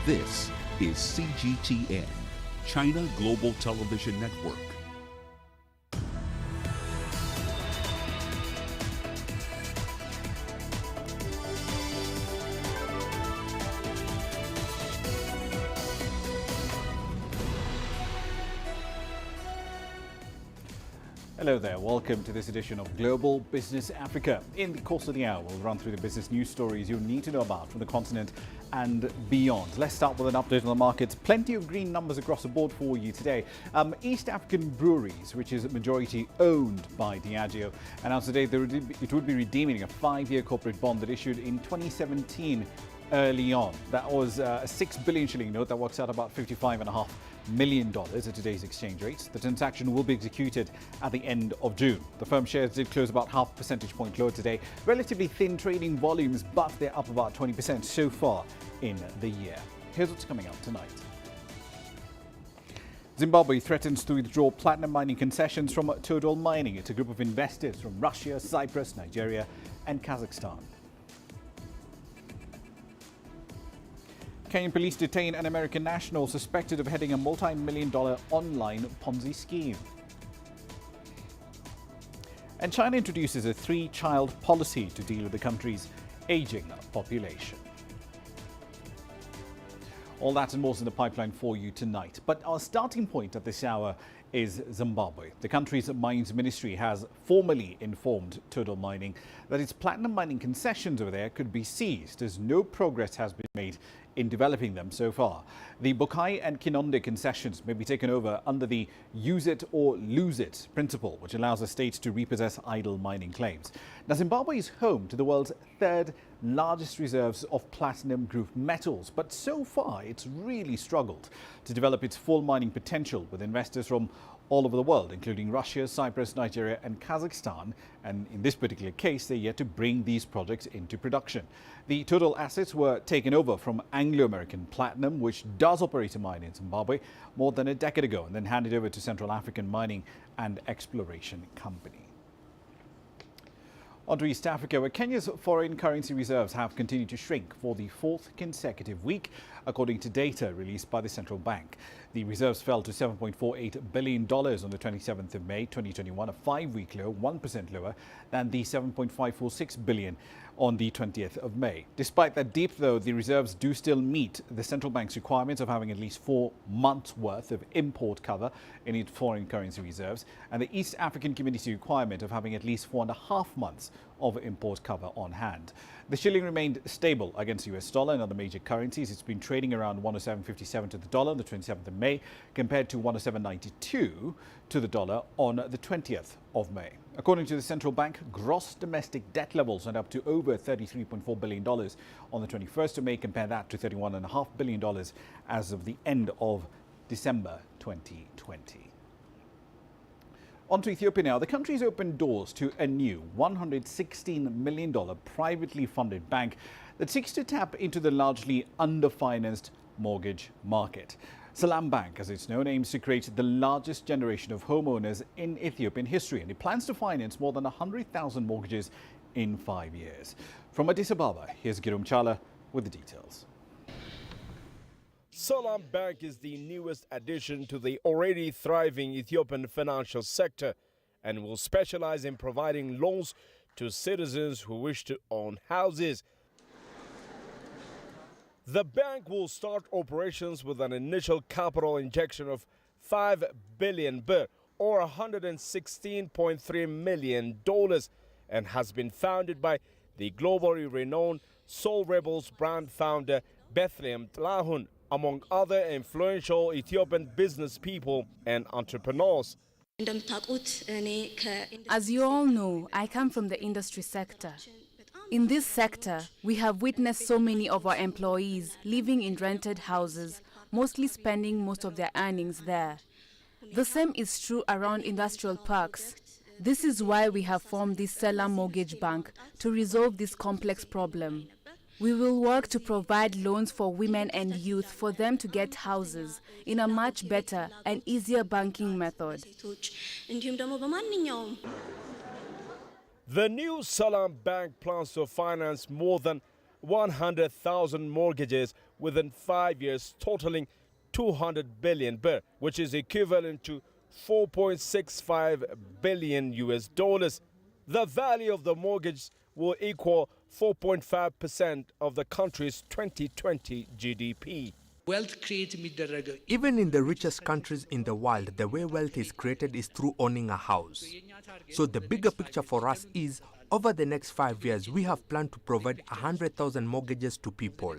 This is CGTN, China Global Television Network. Hello there, welcome to this edition of Global Business Africa. In the course of the hour, we'll run through the business news stories you need to know about from the continent and beyond. Let's start with an update on the markets. Plenty of green numbers across the board for you today. East African Breweries, which is majority owned by Diageo, announced today that it would be redeeming a 5-year corporate bond that issued in 2017 early on. That was a 6 billion shilling note that works out about $55.5 million at today's exchange rates. The transaction will be executed at the end of June. The firm shares did close about half a percentage point lower today. Relatively thin trading volumes, but they're up about 20% so far in the year. Here's what's coming up tonight. Zimbabwe threatens to withdraw platinum mining concessions from Total Mining. It's a group of investors from Russia, Cyprus, Nigeria and Kazakhstan. Kenyan police detain an American national suspected of heading a multi-million-dollar online Ponzi scheme. And China introduces a 3-child policy to deal with the country's aging population. All that and more is in the pipeline for you tonight. But our starting point at this hour is Zimbabwe. The country's mines ministry has formally informed Total Mining that its platinum mining concessions over there could be seized as no progress has been made in developing them so far. The Bokai and Kinonde concessions may be taken over under the use it or lose it principle, which allows a state to repossess idle mining claims. Now, Zimbabwe is home to the world's 3rd largest reserves of platinum group metals, but so far it's really struggled to develop its full mining potential with investors from all over the world, including Russia, Cyprus, Nigeria and Kazakhstan. And in this particular case, they're yet to bring these projects into production. The total assets were taken over from Anglo-American Platinum, which does operate a mine in Zimbabwe, more than a decade ago, and then handed over to Central African Mining and Exploration Company. On to East Africa, where Kenya's foreign currency reserves have continued to shrink for the 4th consecutive week, according to data released by the central bank. The reserves fell to $7.48 billion on the 27th of May 2021, a 5-week low, 1% lower than the $7.546 billion on the 20th of May. Despite that dip, though, the reserves do still meet the central bank's requirements of having at least 4 months' worth of import cover in its foreign currency reserves, and the East African Community requirement of having at least 4.5 months of import cover on hand. The shilling remained stable against the US dollar and other major currencies. It's been trading around 107.57 to the dollar on the 27th of May, compared to 107.92 to the dollar on the 20th of May. According to the central bank, gross domestic debt levels went up to over $33.4 billion on the 21st of May. Compare that to $31.5 billion as of the end of December 2020. On to Ethiopia now. The country's opened doors to a new $116 million privately funded bank that seeks to tap into the largely underfinanced mortgage market. Salam Bank, as it's known, aims to create the largest generation of homeowners in Ethiopian history, and it plans to finance more than 100,000 mortgages in 5 years. From Addis Ababa, here's Girum Chala with the details. Salam Bank is the newest addition to the already thriving Ethiopian financial sector and will specialize in providing loans to citizens who wish to own houses. The bank will start operations with an initial capital injection of 5 billion birr, or $116.3 million, and has been founded by the globally renowned Soul Rebels brand founder Bethlehem Tlahun, among other influential Ethiopian business people and entrepreneurs. As you all know, I come from the industry sector. In this sector, we have witnessed so many of our employees living in rented houses, mostly spending most of their earnings there. The same is true around industrial parks. This is why we have formed this Salam Mortgage Bank to resolve this complex problem. We will work to provide loans for women and youth for them to get houses in a much better and easier banking method. The new Salam Bank plans to finance more than 100,000 mortgages within 5 years, totaling 200 billion birr, which is equivalent to 4.65 billion US dollars. The value of the mortgage will equal 4.5% of the country's 2020 GDP. Even in the richest countries in the world, the way wealth is created is through owning a house. So the bigger picture for us is, over the next 5 years, we have planned to provide 100,000 mortgages to people.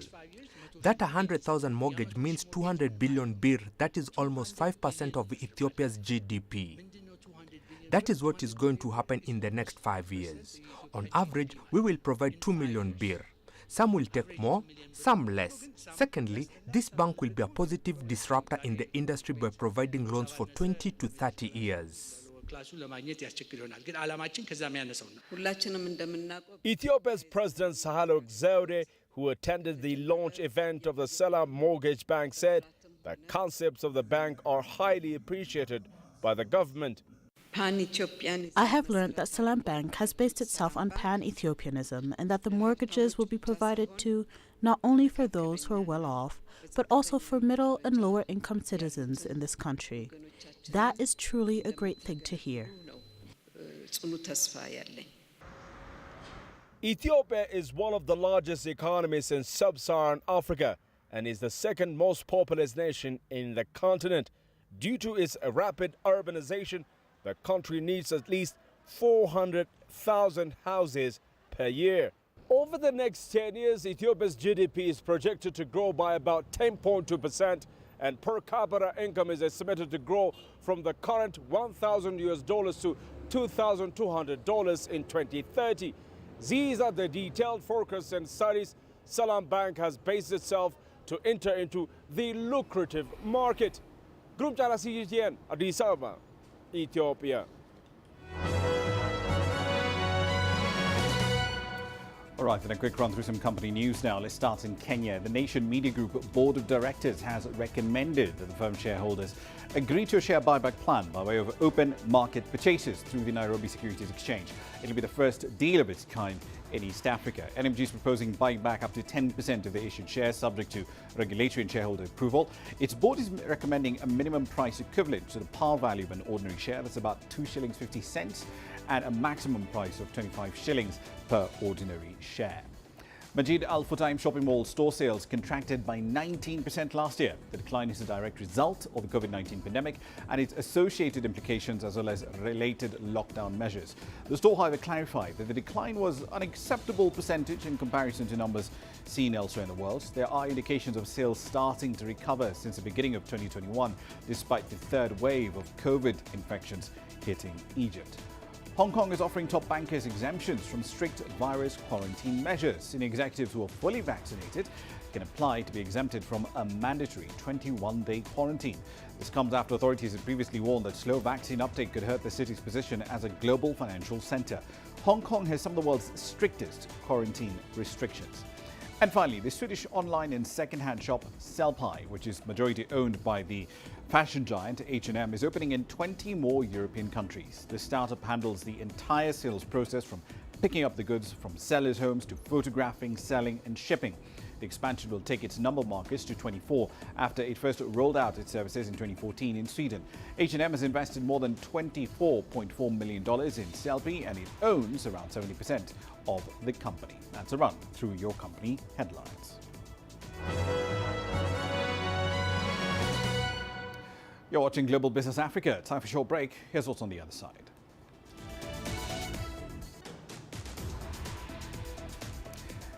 That 100,000 mortgage means 200 billion birr, that is almost 5% of Ethiopia's GDP. That is what is going to happen in the next 5 years. On average, we will provide 2 million birr. Some will take more, some less. Secondly, this bank will be a positive disruptor in the industry by providing loans for 20 to 30 years. Ethiopia's President Sahle Zewde, who attended the launch event of the Selam Mortgage Bank, said the concepts of the bank are highly appreciated by the government. I have learned that Selam Bank has based itself on pan-Ethiopianism and that the mortgages will be provided to not only for those who are well off, but also for middle and lower income citizens in this country. That is truly a great thing to hear. Ethiopia is one of the largest economies in sub-Saharan Africa and is the second most populous nation in the continent. Due to its rapid urbanization, the country needs at least 400,000 houses per year. Over the next 10 years, Ethiopia's GDP is projected to grow by about 10.2%, and per capita income is estimated to grow from the current $1,000 to $2,200 in 2030. These are the detailed forecasts and studies Selam Bank has based itself to enter into the lucrative market. Group Channel CGTN, Addis Ababa, Ethiopia. All right, then a quick run through some company news now. Let's start in Kenya. The Nation Media Group Board of Directors has recommended that the firm's shareholders agree to a share buyback plan by way of open market purchases through the Nairobi Securities Exchange. It'll be the first deal of its kind in East Africa. NMG is proposing buying back up to 10% of the issued shares subject to regulatory and shareholder approval. Its board is recommending a minimum price equivalent to the par value of an ordinary share. That's about 2 shillings 50 cents, and a maximum price of 25 shillings per ordinary share. Majid Al Futtaim shopping mall store sales contracted by 19% last year. The decline is a direct result of the COVID-19 pandemic and its associated implications as well as related lockdown measures. The store, however, clarified that the decline was an acceptable percentage in comparison to numbers seen elsewhere in the world. There are indications of sales starting to recover since the beginning of 2021, despite the third wave of COVID infections hitting Egypt. Hong Kong is offering top bankers exemptions from strict virus quarantine measures. Senior executives who are fully vaccinated can apply to be exempted from a mandatory 21-day quarantine. This comes after authorities had previously warned that slow vaccine uptake could hurt the city's position as a global financial center. Hong Kong has some of the world's strictest quarantine restrictions. And finally, the Swedish online and second-hand shop Sellpy, which is majority owned by the fashion giant H&M, is opening in 20 more European countries. The startup handles the entire sales process from picking up the goods from sellers' homes to photographing, selling and shipping. The expansion will take its number of markets to 24 after it first rolled out its services in 2014 in Sweden. H&M has invested more than $24.4 million in Sellpy and it owns around 70% of the company. That's a run through your company headlines. You're watching Global Business Africa. Time for a short break. Here's what's on the other side.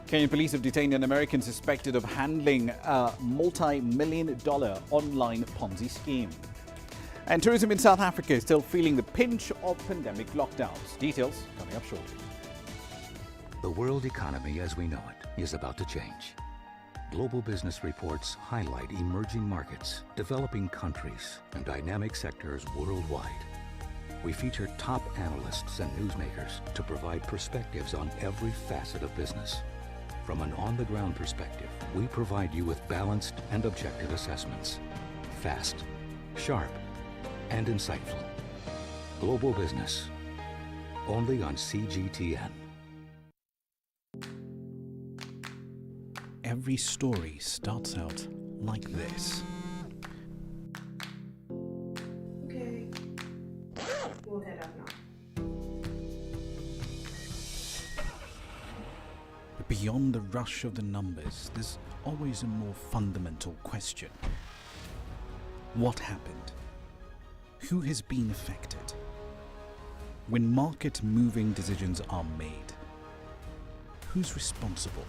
Kenyan police have detained an American suspected of handling a multi-million-dollar online Ponzi scheme. And tourism in South Africa is still feeling the pinch of pandemic lockdowns. Details coming up shortly. The world economy as we know it is about to change. Global business reports highlight emerging markets, developing countries, and dynamic sectors worldwide. We feature top analysts and newsmakers to provide perspectives on every facet of business. From an on-the-ground perspective, we provide you with balanced and objective assessments. Fast, sharp, and insightful. Global Business, only on CGTN. every story starts out like this. Okay. We'll head out now. But beyond the rush of the numbers, there's always a more fundamental question. What happened? Who has been affected? When market-moving decisions are made, who's responsible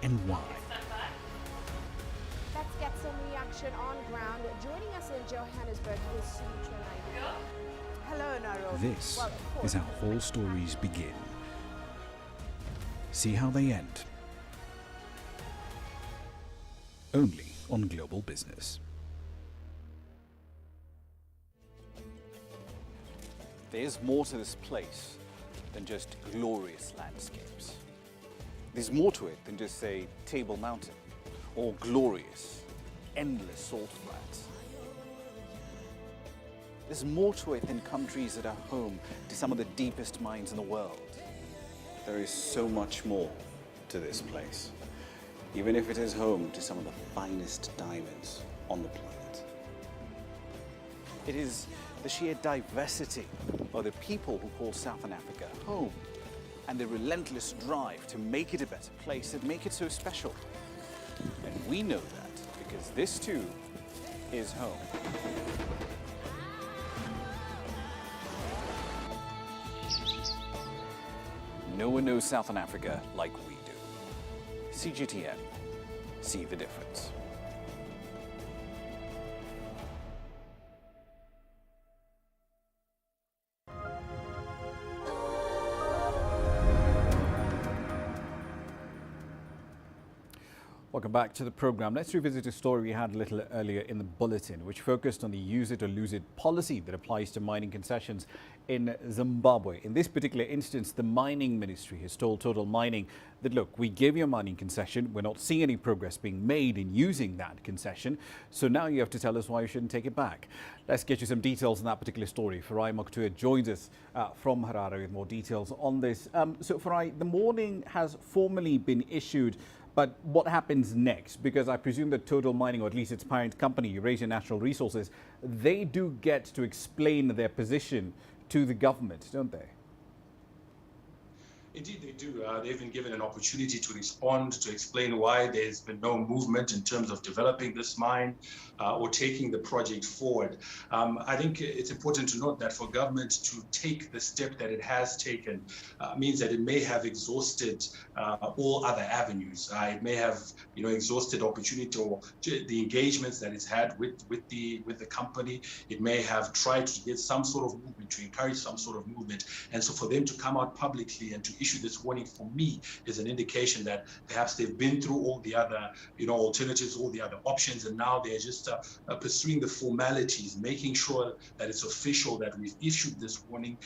and why? Let's get some reaction on ground. Joining us in Johannesburg is Sumitra Naidu. Hello, Nairobi. This is how all stories begin. See how they end. Only on Global Business. There's more to this place than just glorious landscapes. There's more to it than just, say, Table Mountain or glorious, endless salt flats. There's more to it than countries that are home to some of the deepest mines in the world. There is so much more to this place, even if it is home to some of the finest diamonds on the planet. It is the sheer diversity of the people who call Southern Africa home, and the relentless drive to make it a better place that make it so special. And we know that because this too is home. No one knows Southern Africa like we do. CGTN, see the difference. Welcome back to the program. Let's revisit a story we had a little earlier in the bulletin, which focused on the use it or lose it policy that applies to mining concessions in Zimbabwe. In this particular instance, the mining ministry has told Total Mining that, look, we gave you a mining concession. We're not seeing any progress being made in using that concession. So now you have to tell us why you shouldn't take it back. Let's get you some details on that particular story. Farai Mokhtar joins us from Harare with more details on this. So Farai, the warning has formally been issued. But what happens next? Because I presume that Total Mining, or at least its parent company, Eurasia Natural Resources, they do get to explain their position to the government, don't they? Indeed, they do. They've been given an opportunity to respond, to explain why there's been no movement in terms of developing this mine or taking the project forward. I think it's important to note that for government to take the step that it has taken means that it may have exhausted all other avenues. It may have, exhausted opportunity or the engagements that it's had with the company. It may have tried to get some sort of movement, to encourage some sort of movement. And so for them to come out publicly and to issue this warning, for me, is an indication that perhaps they've been through all the other, alternatives, all the other options, and now they're just pursuing the formalities, making sure that it's official that we've issued this warning.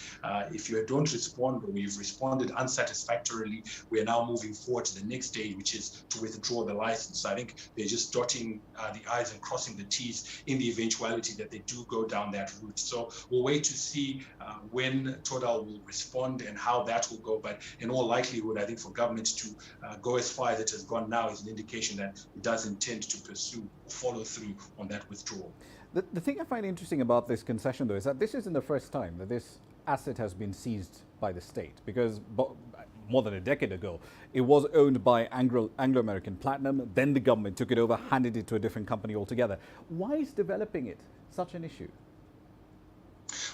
If you don't respond, or we've responded unsatisfactorily, we are now moving forward to the next stage, which is to withdraw the license. I think they're just dotting the I's and crossing the T's in the eventuality that they do go down that route. So we'll wait to see when Total will respond and how that will go. But in all likelihood, I think for government to go as far as it has gone now is an indication that it does intend to pursue or follow through on that withdrawal. The thing I find interesting about this concession, though, is that this isn't the first time that this asset has been seized by the state, because more than a decade ago, it was owned by Anglo-American Platinum. Then the government took it over, handed it to a different company altogether. Why is developing it such an issue?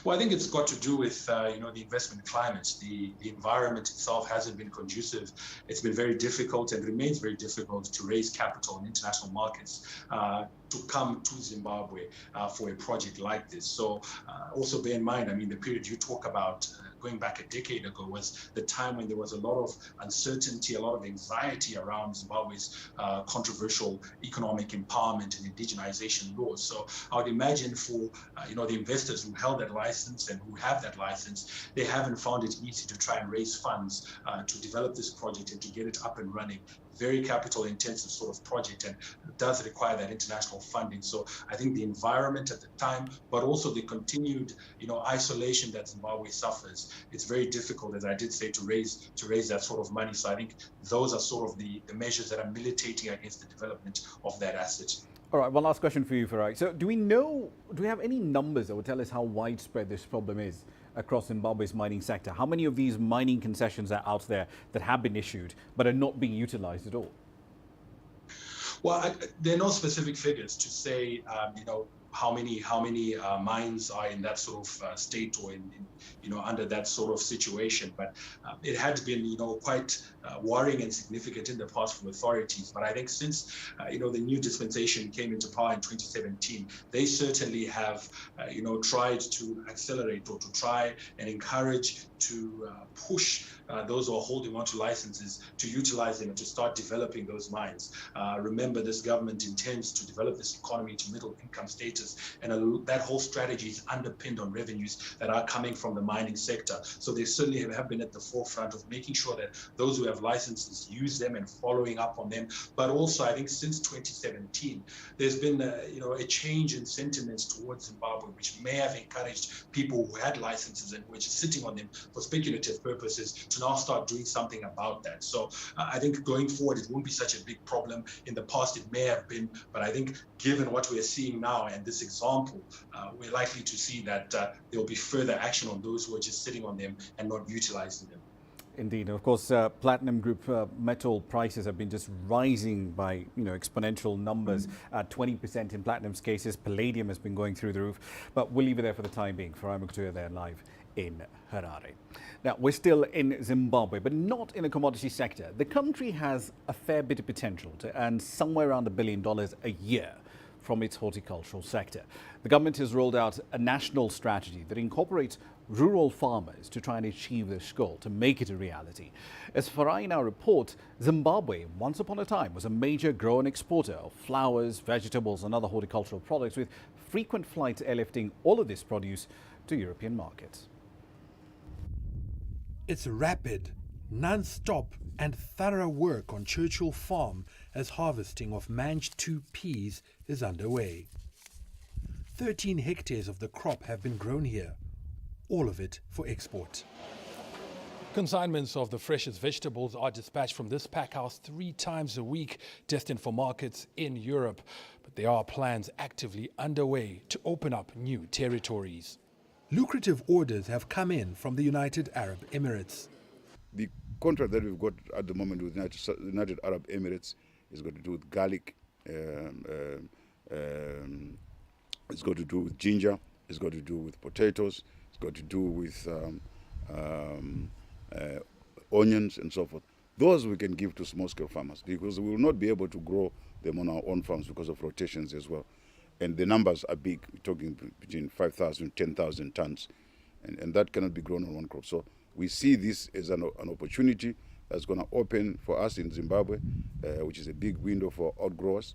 Well, I think it's got to do with, the investment climate. The environment itself hasn't been conducive. It's been very difficult and remains very difficult to raise capital in international markets to come to Zimbabwe for a project like this. So also bear in mind, the period you talk about going back a decade ago was the time when there was a lot of uncertainty, a lot of anxiety around Zimbabwe's controversial economic empowerment and indigenization laws. So I would imagine for the investors who held that license and who have that license, they haven't found it easy to try and raise funds to develop this project and to get it up and running very capital intensive sort of project and does require that international funding. So I think the environment at the time, but also the continued, isolation that Zimbabwe suffers, it's very difficult, as I did say, to raise that sort of money. So I think those are sort of the measures that are militating against the development of that asset. All right, one last question for you, Farai. So do we have any numbers that would tell us how widespread this problem is across Zimbabwe's mining sector? How many of these mining concessions are out there that have been issued but are not being utilized at all? Well, there are no specific figures to say, how many mines are in that sort of state or under that sort of situation. But it had been, quite worrying and significant in the past from authorities. But I think since, the new dispensation came into power in 2017, they certainly have, tried to accelerate or to try and encourage to push those who are holding on to licenses to utilize them and to start developing those mines. Remember, this government intends to develop this economy to middle income status, and that whole strategy is underpinned on revenues that are coming from the mining sector. So they certainly have been at the forefront of making sure that those who have licenses use them and following up on them. But also, I think since 2017, there's been a change in sentiments towards Zimbabwe, which may have encouraged people who had licenses and were just sitting on them for speculative purposes to now start doing something about that. So I think going forward, it won't be such a big problem. In the past, it may have been, but I think given what we're seeing now and this example, we're likely to see that there will be further action on those who are just sitting on them and not utilizing them. Indeed. Of course, platinum group metal prices have been just rising by exponential numbers. 20% in platinum's cases. Palladium has been going through the roof. But we'll leave it there for the time being. Farai Mukutuya there live in Harare. Now, we're still in Zimbabwe, but not in the commodity sector. The country has a fair bit of potential to earn somewhere around $1 billion a year from its horticultural sector. The government has rolled out a national strategy that incorporates rural farmers to try and achieve this goal, to make it a reality. As Farai now reports, Zimbabwe, once upon a time, was a major grower and exporter of flowers, vegetables and other horticultural products, with frequent flights airlifting all of this produce to European markets. It's rapid, non-stop and thorough work on Churchill Farm as harvesting of Mange 2 peas is underway. 13 hectares of the crop have been grown here, all of it for export. Consignments of the freshest vegetables are dispatched from this packhouse 3 times a week, destined for markets in Europe. But there are plans actively underway to open up new territories. Lucrative orders have come in from the United Arab Emirates. The contract that we've got at the moment with United Arab Emirates is got to do with garlic, it's got to do with ginger, it's got to do with potatoes, it's got to do with onions and so forth. Those we can give to small-scale farmers because we will not be able to grow them on our own farms because of rotations as well. And the numbers are big, we're talking between 5,000 and 10,000 tons, and that cannot be grown on one crop. So we see this as an opportunity that's going to open for us in Zimbabwe, which is a big window for outgrowers.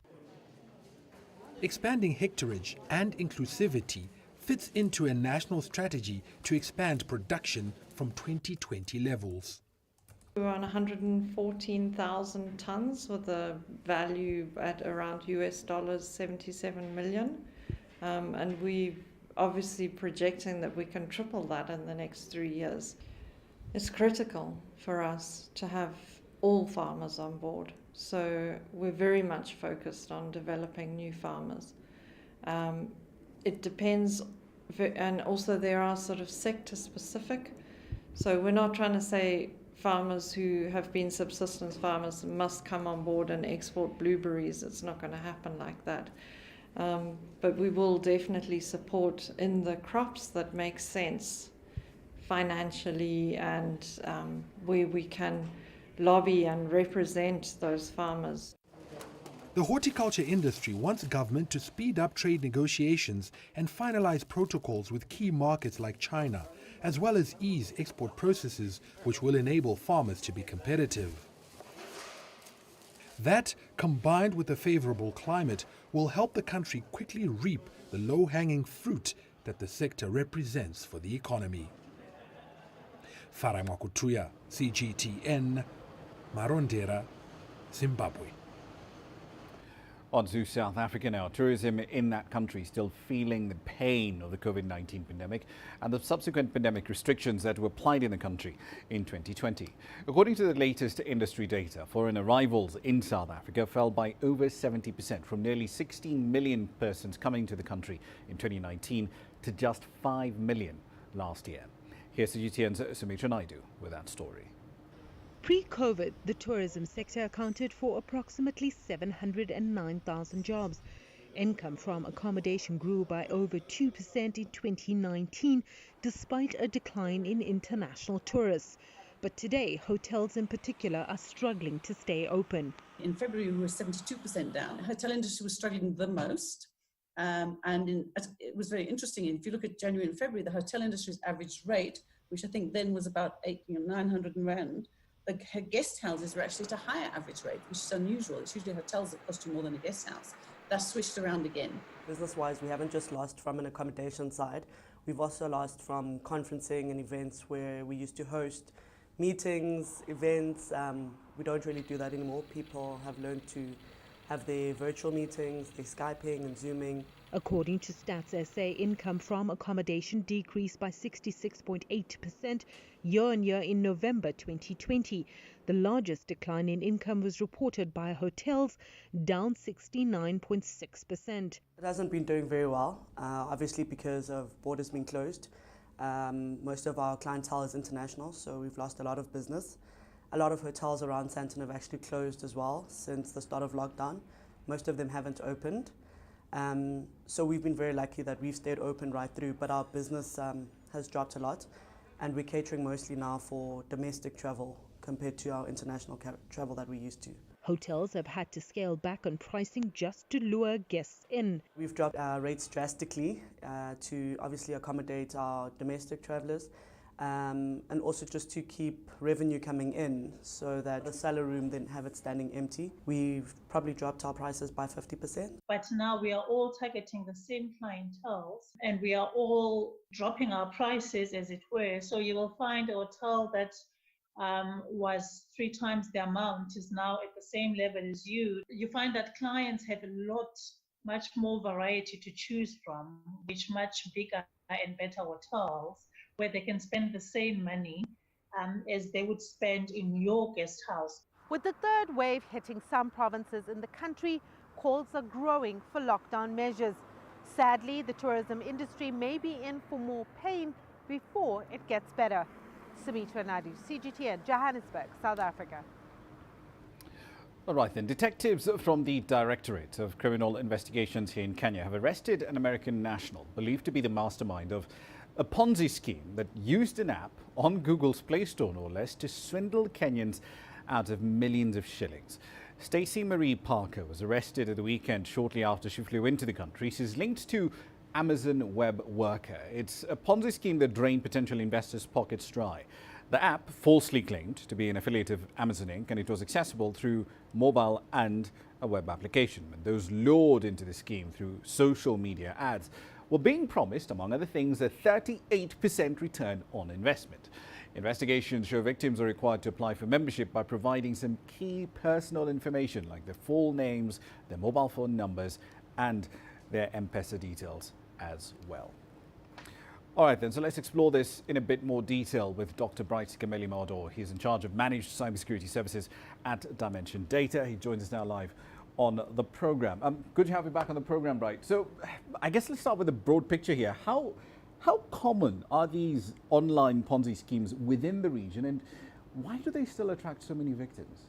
Expanding hectarage and inclusivity fits into a national strategy to expand production from 2020 levels. We're on 114,000 tons with a value at around $77 million. And we obviously projecting that we can triple that in the next 3 years. It's critical for us to have all farmers on board. So we're very much focused on developing new farmers. It depends, and also there are sort of sector specific. So we're not trying to say farmers who have been subsistence farmers must come on board and export blueberries. It's not going to happen like that. But we will definitely support in the crops that make sense financially and where we can lobby and represent those farmers. The horticulture industry wants government to speed up trade negotiations and finalize protocols with key markets like China, as well as ease export processes which will enable farmers to be competitive. That, combined with a favorable climate, will help the country quickly reap the low-hanging fruit that the sector represents for the economy. Farai Mukutuya, CGTN, Marondera, Zimbabwe. On to South Africa now. Tourism in that country still feeling the pain of the COVID-19 pandemic and the subsequent pandemic restrictions that were applied in the country in 2020. According to the latest industry data, foreign arrivals in South Africa fell by over 70% from nearly 16 million persons coming to the country in 2019 to just 5 million last year. Here's CGTN's Sumitra Naidu with that story. Pre-COVID, the tourism sector accounted for approximately 709,000 jobs. Income from accommodation grew by over 2% in 2019, despite a decline in international tourists. But today, hotels in particular are struggling to stay open. In February, we were 72% down. The hotel industry was struggling the most. It was very interesting. If you look at January and February, the hotel industry's average rate, which I think then was about 900 rand, the guest houses were actually at a higher average rate, which is unusual. It's usually hotels that cost you more than a guest house. That's switched around again. Business-wise, we haven't just lost from an accommodation side. We've also lost from conferencing and events where we used to host meetings, events. We don't really do that anymore. People have learned to have their virtual meetings, their Skyping and Zooming. According to Stats SA, income from accommodation decreased by 66.8% year-on-year in November 2020. The largest decline in income was reported by hotels, down 69.6%. It hasn't been doing very well, obviously because of borders being closed. Most of our clientele is international, so we've lost a lot of business. A lot of hotels around Sandton have actually closed as well since the start of lockdown. Most of them haven't opened. So we've been very lucky that we've stayed open right through, but our business has dropped a lot, and we're catering mostly now for domestic travel compared to our international travel that we used to. Hotels have had to scale back on pricing just to lure guests in. We've dropped our rates drastically to obviously accommodate our domestic travelers, and also just to keep revenue coming in so that the cellar room didn't have it standing empty. We've probably dropped our prices by 50%. But now we are all targeting the same clientele and we are all dropping our prices, as it were. So you will find a hotel that was 3 times the amount is now at the same level as you. You find that clients have much more variety to choose from, which much bigger and better hotels, where they can spend the same money as they would spend in your guest house. With the third wave hitting some provinces in the country, calls are growing for lockdown measures. Sadly, the tourism industry may be in for more pain before it gets better. Sumitra Naidu, CGTN, Johannesburg, South Africa. All right then, detectives from the Directorate of Criminal Investigations here in Kenya have arrested an American national believed to be the mastermind of a Ponzi scheme that used an app on Google's Play Store, no less, to swindle Kenyans out of millions of shillings. Stacey Marie Parker was arrested at the weekend shortly after she flew into the country. She's linked to Amazon Web Worker. It's a Ponzi scheme that drained potential investors' pockets dry. The app falsely claimed to be an affiliate of Amazon Inc., and it was accessible through mobile and a web application. And those lured into the scheme through social media ads were being promised, among other things, a 38% return on investment. Investigations show victims are required to apply for membership by providing some key personal information like their full names, their mobile phone numbers, and their M-Pesa details as well. All right then, so let's explore this in a bit more detail with Dr. Bright Kameli Mawdor. He's in charge of managed cybersecurity services at Dimension Data. He joins us now live on the program. Good to have you back on the program, Bright. So I guess let's start with the broad picture here. How common are these online Ponzi schemes within the region, and why do they still attract so many victims?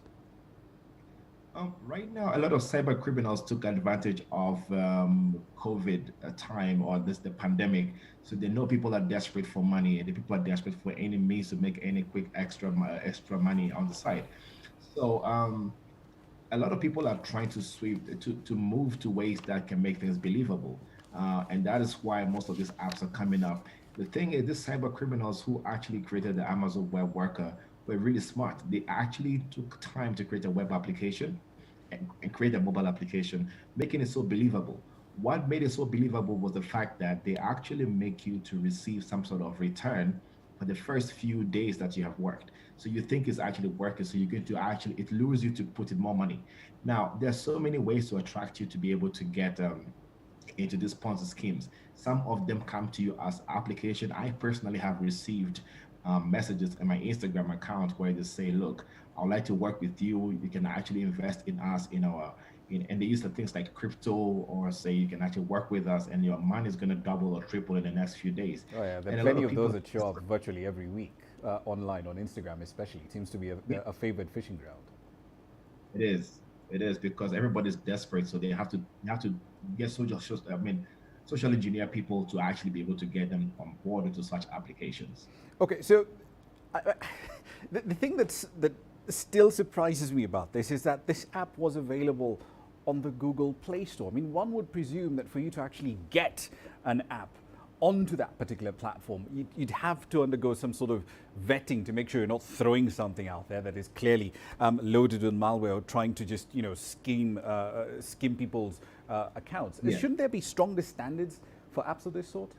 Right now, a lot of cyber criminals took advantage of COVID time or the pandemic. So they know people are desperate for money, and the people are desperate for any means to make any quick extra money on the side. So a lot of people are trying to move to ways that can make things believable. And that is why most of these apps are coming up. The thing is, these cyber criminals who actually created the Amazon Web Worker were really smart. They actually took time to create a web application and create a mobile application, making it so believable. What made it so believable was the fact that they actually make you to receive some sort of return for the first few days that you have worked. So you think it's actually working. So you're going to actually, it lures you to put in more money. Now, there's so many ways to attract you to be able to get into these Ponzi schemes. Some of them come to you as application. I personally have received messages in my Instagram account where they say, look, I'd like to work with you. You can actually invest in us in our, and they use the things like crypto, or say you can actually work with us and your money is going to double or triple in the next few days. Oh yeah, there are and plenty of those that show up virtually every week online, on Instagram especially. It seems to be a favored fishing ground. It is because everybody's desperate, so they have to get social engineer people to actually be able to get them on board into such applications. Okay, so the thing that still surprises me about this is that this app was available on the Google Play Store. I mean, one would presume that for you to actually get an app onto that particular platform, you'd have to undergo some sort of vetting to make sure you're not throwing something out there that is clearly loaded with malware or trying to just, skim people's accounts. Yeah. Shouldn't there be stronger standards for apps of this sort?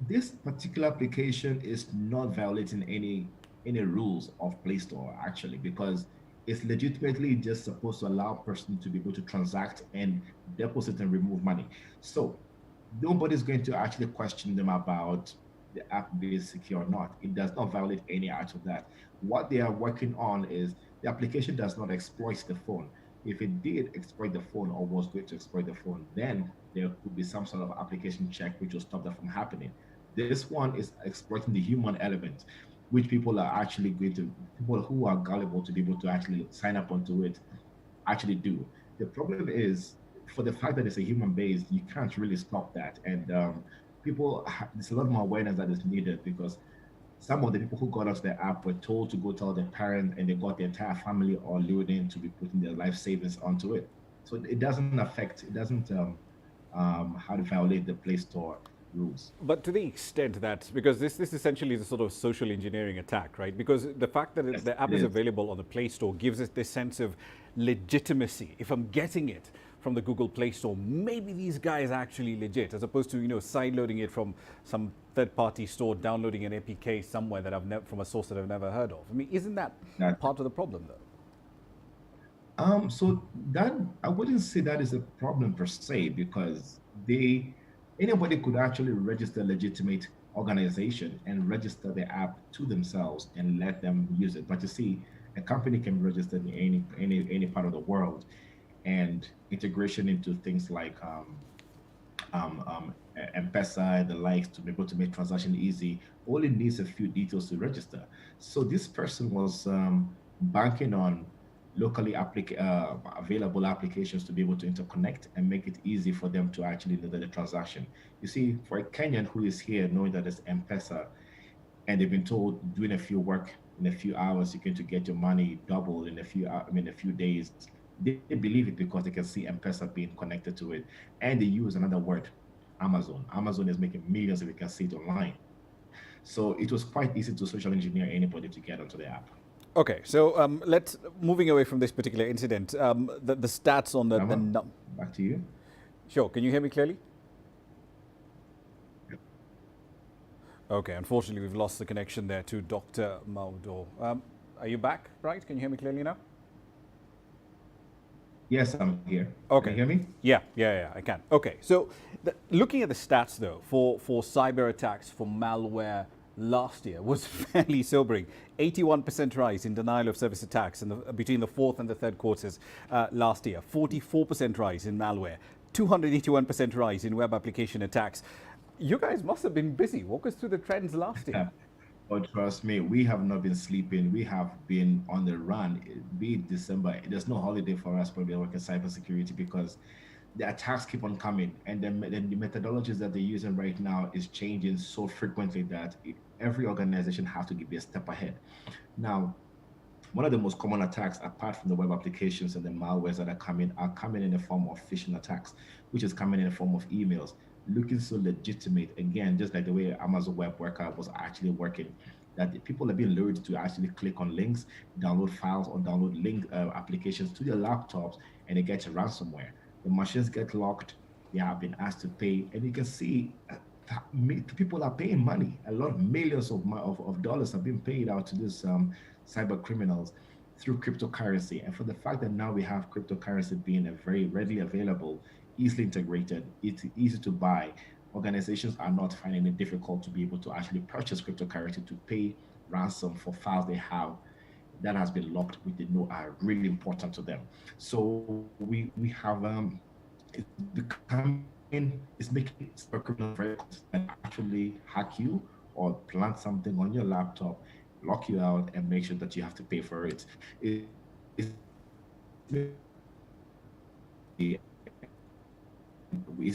This particular application is not violating any rules of Play Store, actually, because it's legitimately just supposed to allow a person to be able to transact and deposit and remove money. So nobody's going to actually question them about the app being secure or not. It does not violate any out of that. What they are working on is the application does not exploit the phone. If it did exploit the phone or was going to exploit the phone, then there could be some sort of application check which will stop that from happening. This one is exploiting the human element, which people who are gullible to be able to actually sign up onto it actually do. The problem is, for the fact that it's a human base, you can't really stop that. And there's a lot more awareness that is needed, because some of the people who got us the app were told to go tell their parents, and they got the entire family all lured in to be putting their life savings onto it. So it doesn't how to violate the Play Store rules. But to the extent that, because this essentially is a sort of social engineering attack, right? Because the fact that the app is available on the Play Store gives us this sense of legitimacy. If I'm getting it from the Google Play Store, maybe these guys are actually legit, as opposed to, sideloading it from some third-party store, downloading an APK somewhere that from a source that I've never heard of. I mean, isn't that part of the problem, though? So that, I wouldn't say that is a problem per se, because anybody could actually register a legitimate organization and register the app to themselves and let them use it. But you see, a company can be registered in any part of the world, and integration into things like M-Pesa and the likes to be able to make transaction easy only needs a few details to register. So this person was banking on locally available applications to be able to interconnect and make it easy for them to actually know the transaction. You see, for a Kenyan who is here knowing that it's M-Pesa, and they've been told doing a few work in a few hours, you're going to get your money doubled in a few days. They believe it because they can see M-Pesa being connected to it. And they use another word, Amazon. Amazon is making millions, if you can see it online. So it was quite easy to social engineer anybody to get onto the app. Okay, so moving away from this particular incident, the stats on back to you. Sure, can you hear me clearly? Yep. Okay, unfortunately we've lost the connection there to Dr. Maudo. Are you back, right? Can you hear me clearly now? Yes, I'm here. Okay. Can you hear me? Yeah, I can. Okay, so looking at the stats though, for cyber attacks, for malware last year was fairly sobering. 81% rise in denial of service attacks between the fourth and the third quarters last year. 44% rise in malware. 281% rise in web application attacks. You guys must have been busy. Walk us through the trends last year. Oh, trust me, we have not been sleeping. We have been on the run. Be it December, there's no holiday for us when we work in cybersecurity, because the attacks keep on coming, and the methodologies that they're using right now is changing so frequently that every organization has to be a step ahead. Now, one of the most common attacks, apart from the web applications and the malwares that are coming in the form of phishing attacks, which is coming in the form of emails, looking so legitimate, again, just like the way Amazon Web Worker was actually working, that people are being lured to actually click on links, download files, or download link applications to their laptops, and they get ransomware. The machines get locked, they have been asked to pay, and you can see people are paying money. A lot of millions of dollars have been paid out to these cyber criminals through cryptocurrency. And for the fact that now we have cryptocurrency being a very readily available, easily integrated, it's easy to buy, organizations are not finding it difficult to be able to actually purchase cryptocurrency to pay ransom for files they have that has been locked, which they know are really important to them. So we have it's making cyber criminals very actually hack you or plant something on your laptop, lock you out, and make sure that you have to pay for it. It's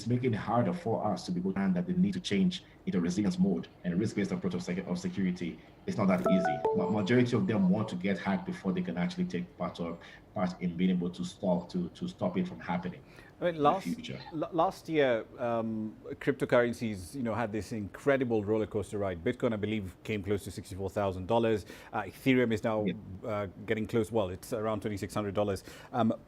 making it harder for us to be able to understand that they need to change into resilience mode and risk-based approach of security. It's not that easy. Majority of them want to get hacked before they can actually take part in being able to stop it from happening. I mean, last year, cryptocurrencies, had this incredible roller coaster ride. Bitcoin, I believe, came close to $64,000. Ethereum is now getting close. Well, it's around $2,600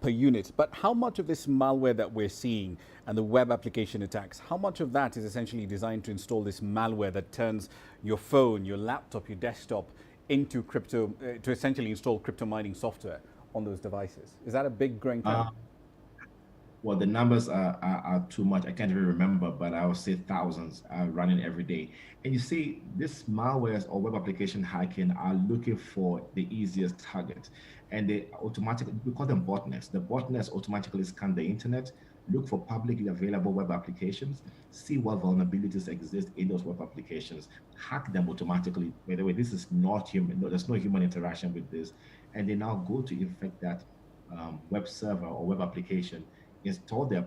per unit. But how much of this malware that we're seeing and the web application attacks, how much of that is essentially designed to install this malware that turns your phone, your laptop, your desktop into crypto, to essentially install crypto mining software on those devices? Is that a big growing trend? Well, the numbers are too much. I can't even remember, but I would say thousands are running every day. And you see, these malwares or web application hacking are looking for the easiest target. And they automatically, we call them botnets. The botnets automatically scan the internet, look for publicly available web applications, see what vulnerabilities exist in those web applications, hack them automatically. By the way, this is not human. No, there's no human interaction with this. And they now go to infect that web server or web application, install the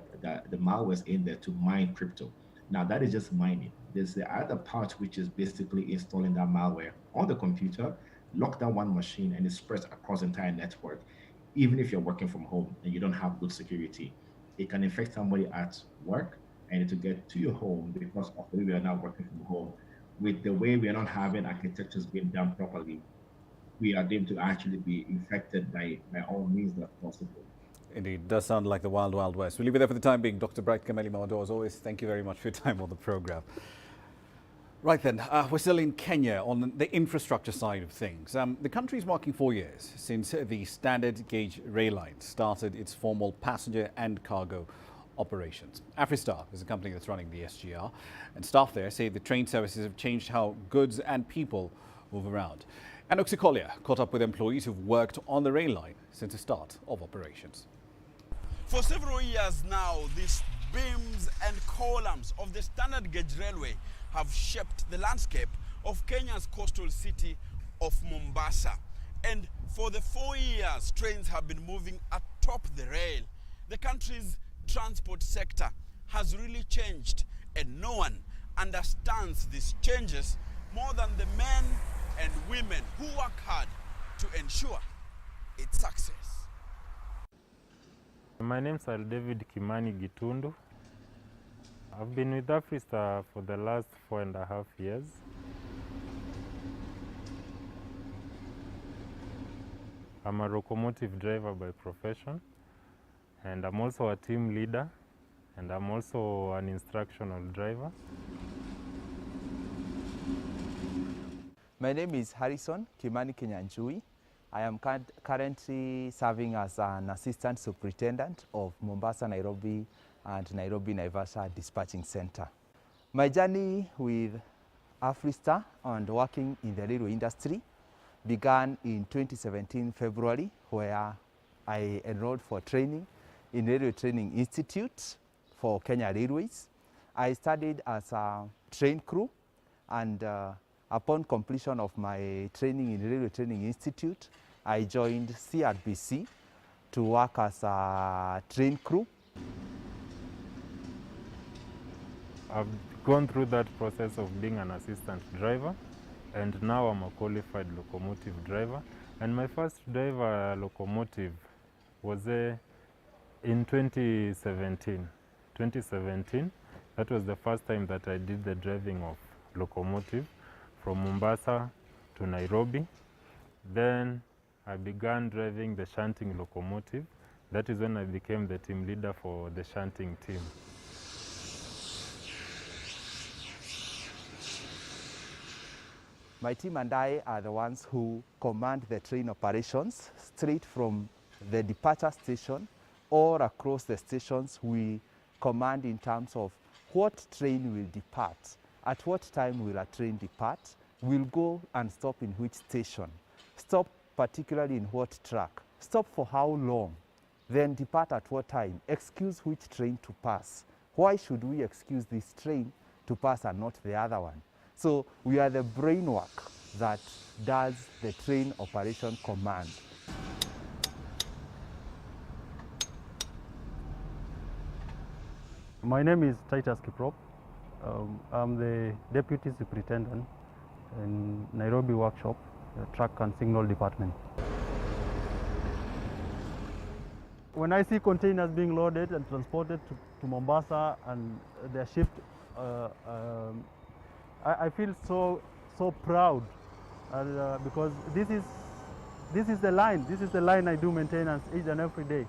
malwares in there to mine crypto. Now that is just mining. There's the other part, which is basically installing that malware on the computer, lock down one machine, and it spreads across the entire network. Even if you're working from home and you don't have good security, it can infect somebody at work and to get to your home, because of the way we are now working from home, with the way we are not having architectures being done properly, we are able to actually be infected by all means that's possible. Indeed, does sound like the wild, wild west. We'll leave it there for the time being. Dr. Bright Kameli Mawado, as always, thank you very much for your time on the program. Right then, we're still in Kenya on the infrastructure side of things. The country is marking 4 years since the standard gauge rail line started its formal passenger and cargo operations. Afristar is the company that's running the SGR, and staff there say the train services have changed how goods and people move around. And Oxycolia caught up with employees who've worked on the rail line since the start of operations. For several years now, these beams and columns of the standard gauge railway have shaped the landscape of Kenya's coastal city of Mombasa. And for the 4 years trains have been moving atop the rail, the country's transport sector has really changed, and no one understands these changes more than the men and women who work hard to ensure its success. My name is David Kimani Gitundu. I've been with Afristar for the last 4.5 years. I'm a locomotive driver by profession, and I'm also a team leader, and I'm also an instructional driver. My name is Harrison Kimani Kinyanchui. I am currently serving as an assistant superintendent of Mombasa, Nairobi, and Nairobi Naivasha Dispatching Center. My journey with Afristar and working in the railway industry began in 2017 February, where I enrolled for training in Railway Training Institute for Kenya Railways. I studied as a train crew, and upon completion of my training in Railway Training Institute, I joined CRBC to work as a train crew. I've gone through that process of being an assistant driver, and now I'm a qualified locomotive driver. And my first driver locomotive was in 2017. 2017, that was the first time that I did the driving of locomotive from Mombasa to Nairobi. Then I began driving the shunting locomotive. That is when I became the team leader for the shunting team. My team and I are the ones who command the train operations straight from the departure station or across the stations. We command in terms of what train will depart, at what time will a train depart, will go and stop in which station, stop particularly in what track, stop for how long, then depart at what time, excuse which train to pass. Why should we excuse this train to pass and not the other one? So we are the brainwork that does the train operation command. My name is Titus Kiprop. I'm the Deputy Superintendent in Nairobi Workshop, the Track and Signal Department. When I see containers being loaded and transported to Mombasa and they're shipped, I feel so proud because this is the line. This is the line I do maintenance each and every day,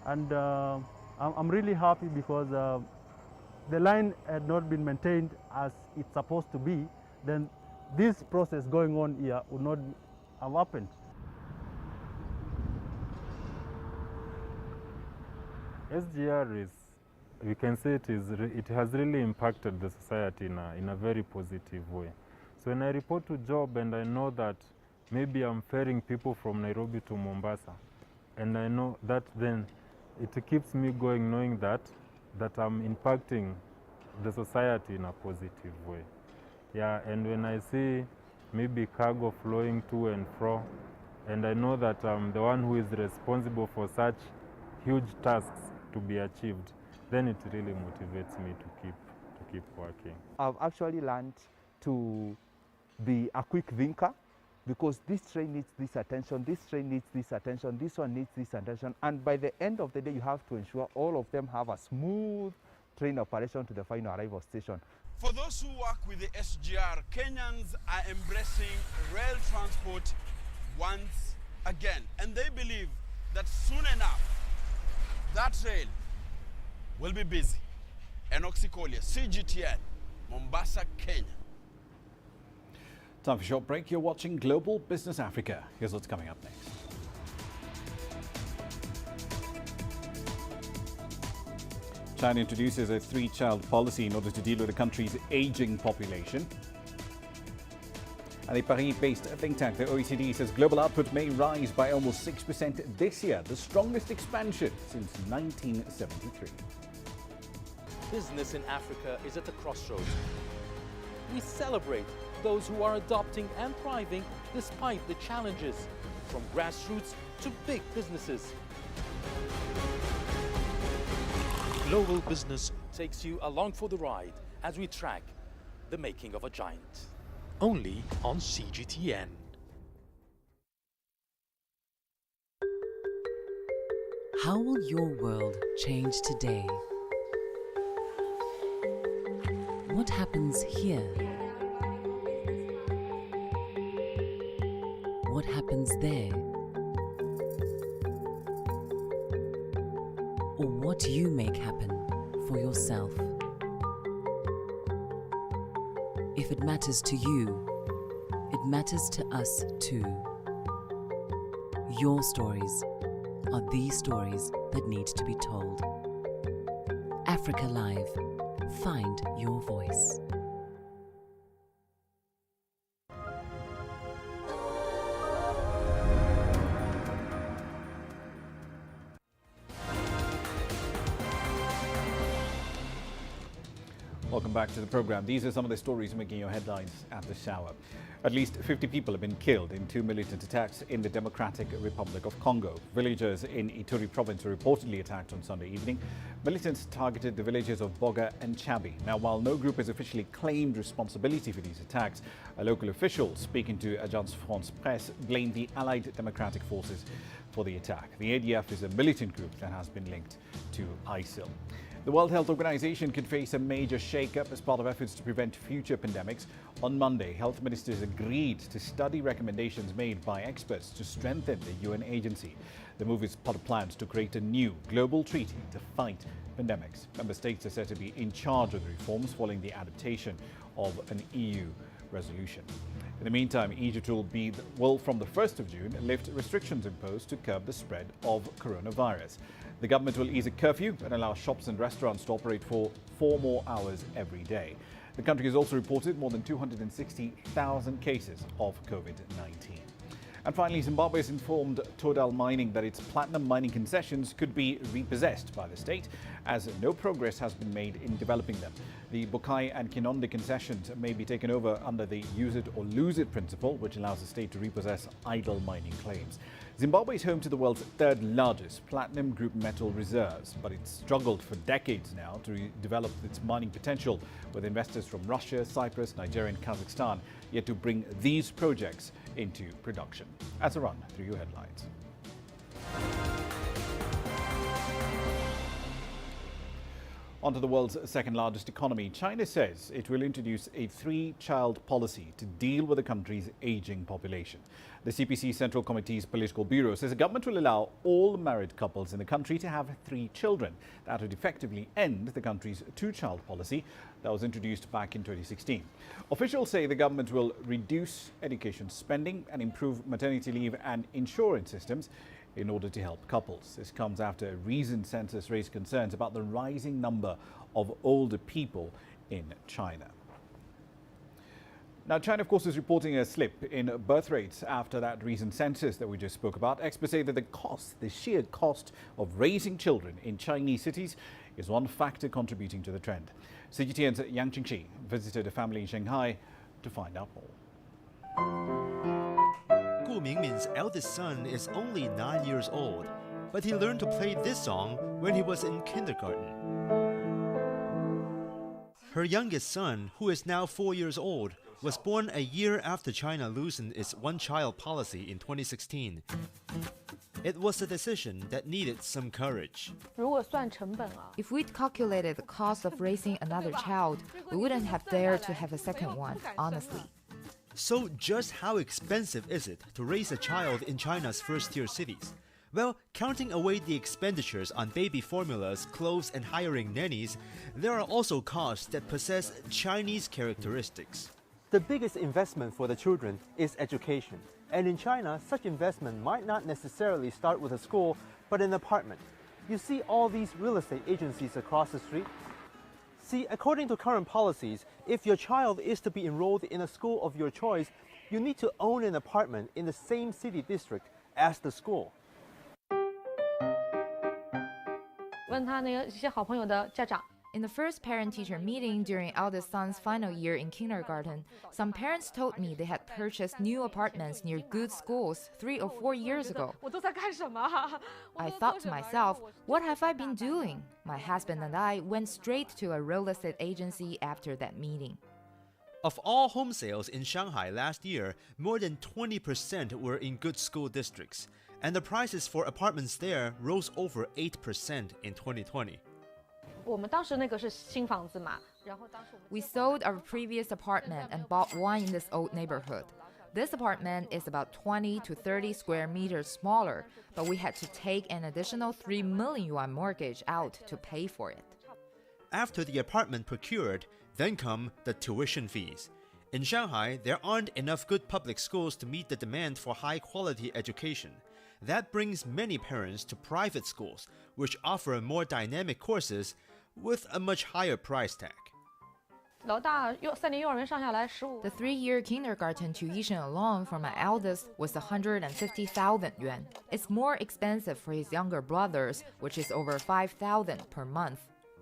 and I'm really happy because the line had not been maintained as it's supposed to be. Then this process going on here would not have happened. SGR is, we can say it has really impacted the society in a very positive way. So when I report to job and I know that maybe I'm ferrying people from Nairobi to Mombasa, and I know that, then it keeps me going knowing that I'm impacting the society in a positive way. Yeah, and when I see maybe cargo flowing to and fro, and I know that I'm the one who is responsible for such huge tasks to be achieved, then it really motivates me to keep working. I've actually learned to be a quick thinker, because this train needs this attention, this train needs this attention, this one needs this attention, and by the end of the day you have to ensure all of them have a smooth train operation to the final arrival station. For those who work with the SGR, Kenyans are embracing rail transport once again, and they believe that soon enough that rail will be busy. Enoxi Kolia, CGTN, Mombasa, Kenya. Time for a short break. You're watching Global Business Africa. Here's what's coming up next. China introduces a three-child policy in order to deal with the country's aging population. And a Paris-based think tank, the OECD, says global output may rise by almost 6% this year, the strongest expansion since 1973. Business in Africa is at the crossroads. We celebrate those who are adopting and thriving despite the challenges, from grassroots to big businesses. Global Business takes you along for the ride as we track the making of a giant. Only on CGTN. How will your world change today? What happens here? What happens there? Or what do you make happen for yourself? If it matters to you, it matters to us too. Your stories are the stories that need to be told. Africa Live. Find your voice. Welcome back to the program. These are some of the stories making your headlines at this hour. At least 50 people have been killed in two militant attacks in the Democratic Republic of Congo. Villagers in Ituri province were reportedly attacked on Sunday evening. Militants targeted the villages of Boga and Chabi. Now, while no group has officially claimed responsibility for these attacks, a local official speaking to Agence France Presse blamed the Allied Democratic Forces for the attack. The ADF is a militant group that has been linked to ISIL. The World Health Organization could face a major shake-up as part of efforts to prevent future pandemics. On Monday, health ministers agreed to study recommendations made by experts to strengthen the UN agency. The move is part of plans to create a new global treaty to fight pandemics. Member states are said to be in charge of the reforms following the adaptation of an EU resolution. In the meantime, Egypt will from the 1st of June, lift restrictions imposed to curb the spread of coronavirus. The government will ease a curfew and allow shops and restaurants to operate for 4 more hours every day. The country has also reported more than 260,000 cases of COVID-19. And finally, Zimbabwe has informed Total Mining that its platinum mining concessions could be repossessed by the state, as no progress has been made in developing them. The Bokai and Kinonde concessions may be taken over under the use it or lose it principle, which allows the state to repossess idle mining claims. Zimbabwe is home to the world's 3rd largest platinum group metal reserves, but it's struggled for decades now to develop its mining potential, with investors from Russia, Cyprus, Nigeria and Kazakhstan yet to bring these projects into production. That's a run through your headlines. On to the world's 2nd largest economy. China says it will introduce a 3-child policy to deal with the country's aging population. The CPC Central Committee's Political Bureau says the government will allow all married couples in the country to have 3 children. That would effectively end the country's 2-child policy that was introduced back in 2016. Officials say the government will reduce education spending and improve maternity leave and insurance systems in order to help couples. This comes after a recent census raised concerns about the rising number of older people in China. Now, China, of course, is reporting a slip in birth rates after that recent census that we just spoke about. Experts say that the sheer cost of raising children in Chinese cities is one factor contributing to the trend. CGTN's Yang Qingqi visited a family in Shanghai to find out more. Gu Mingmin's eldest son is only 9 years old, but he learned to play this song when he was in kindergarten. Her youngest son, who is now 4 years old, was born a year after China loosened its one-child policy in 2016. It was a decision that needed some courage. If we'd calculated the cost of raising another child, we wouldn't have dared to have a second one, honestly. So just how expensive is it to raise a child in China's first-tier cities? Well, counting away the expenditures on baby formulas, clothes, and hiring nannies, there are also costs that possess Chinese characteristics. The biggest investment for the children is education. And in China, such investment might not necessarily start with a school, but an apartment. You see all these real estate agencies across the street? See, according to current policies, if your child is to be enrolled in a school of your choice, you need to own an apartment in the same city district as the school. In the first parent-teacher meeting during eldest son's final year in kindergarten, some parents told me they had purchased new apartments near good schools 3 or 4 years ago. I thought to myself, what have I been doing? My husband and I went straight to a real estate agency after that meeting. Of all home sales in Shanghai last year, more than 20% were in good school districts, and the prices for apartments there rose over 8% in 2020. We sold our previous apartment and bought one in this old neighborhood. This apartment is about 20 to 30 square meters smaller, but we had to take an additional 3 million yuan mortgage out to pay for it. After the apartment procured, then come the tuition fees. In Shanghai, there aren't enough good public schools to meet the demand for high-quality education. That brings many parents to private schools, which offer more dynamic courses with a much higher price tag. The 3-year kindergarten tuition alone for my eldest was 150,000 yuan. It's more expensive for his younger brothers, which is over 5,000 per month.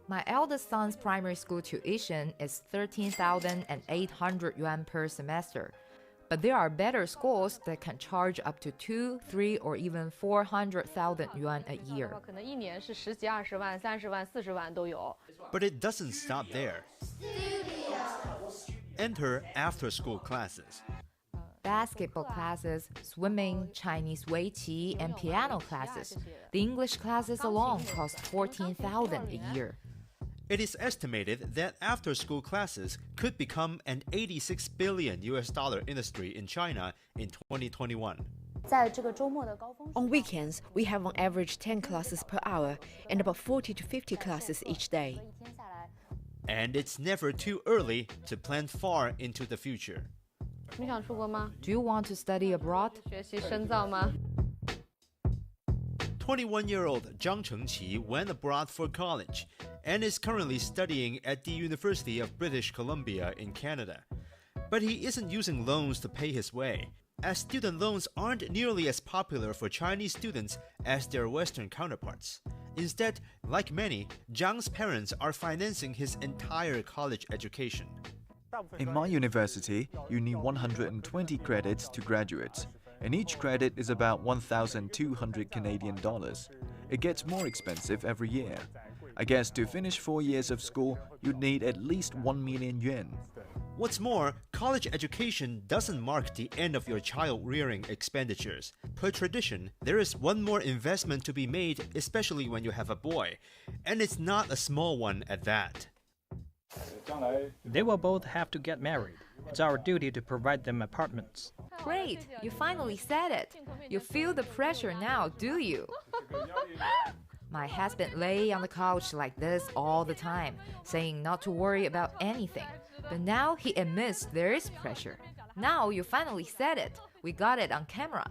My eldest son's primary school tuition is 13,800 yuan per semester. But there are better schools that can charge up to 2, 3, or even 400,000 yuan a year. But it doesn't stop there. Enter after-school classes. Basketball classes, swimming, Chinese Weiqi, and piano classes. The English classes alone cost 14,000 a year. It is estimated that after-school classes could become an $86 billion industry in China in 2021. On weekends, we have on average 10 classes per hour and about 40 to 50 classes each day. And it's never too early to plan far into the future. Do you want to study abroad? 21-year-old Zhang Chengqi went abroad for college and is currently studying at the University of British Columbia in Canada. But he isn't using loans to pay his way, as student loans aren't nearly as popular for Chinese students as their Western counterparts. Instead, like many, Zhang's parents are financing his entire college education. In my university, you need 120 credits to graduate, and each credit is about 1,200 Canadian dollars. It gets more expensive every year. I guess to finish 4 years of school, you'd need at least 1 million yuan. What's more, college education doesn't mark the end of your child-rearing expenditures. Per tradition, there is one more investment to be made, especially when you have a boy, and it's not a small one at that. They will both have to get married. It's our duty to provide them apartments. Great, you finally said it. You feel the pressure now, do you? My husband lay on the couch like this all the time, saying not to worry about anything. But now he admits there is pressure. Now you finally said it. We got it on camera.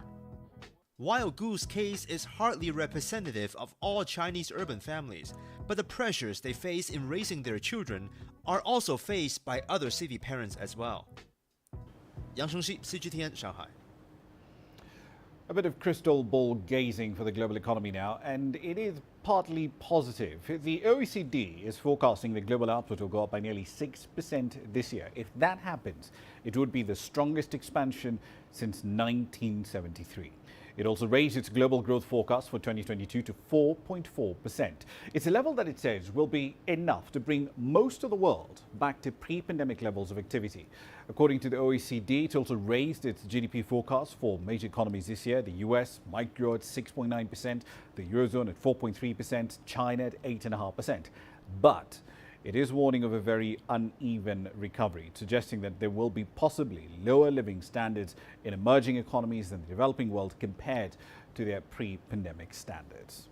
Wild Gu's case is hardly representative of all Chinese urban families, but the pressures they face in raising their children are also faced by other city parents as well. Yang Shengxi, CGTN, Shanghai. A bit of crystal ball gazing for the global economy now, and it is partly positive. The OECD is forecasting the global output will go up by nearly 6% this year. If that happens, it would be the strongest expansion since 1973. It also raised its global growth forecast for 2022 to 4.4%. It's a level that it says will be enough to bring most of the world back to pre-pandemic levels of activity. According to the OECD, it also raised its GDP forecast for major economies this year. The US might grow at 6.9%, the Eurozone at 4.3%, China at 8.5%. But it is warning of a very uneven recovery, suggesting that there will be possibly lower living standards in emerging economies than the developing world compared to their pre-pandemic standards.